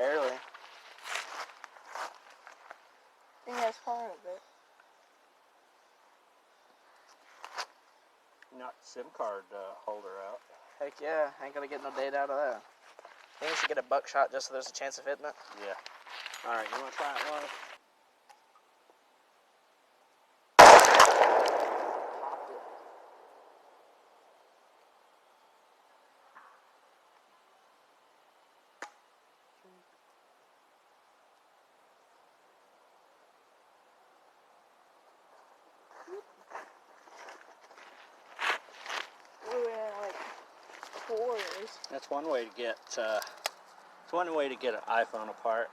Barely. I think that's part of it. Knock the SIM card holder out. Heck yeah, ain't gonna get no data out of that. I think you should get a buckshot just so there's a chance of hitting it. Yeah. Alright, you wanna try it live? Popped it. We're at like quarters. That's one way to get. It's one way to get an iPhone apart.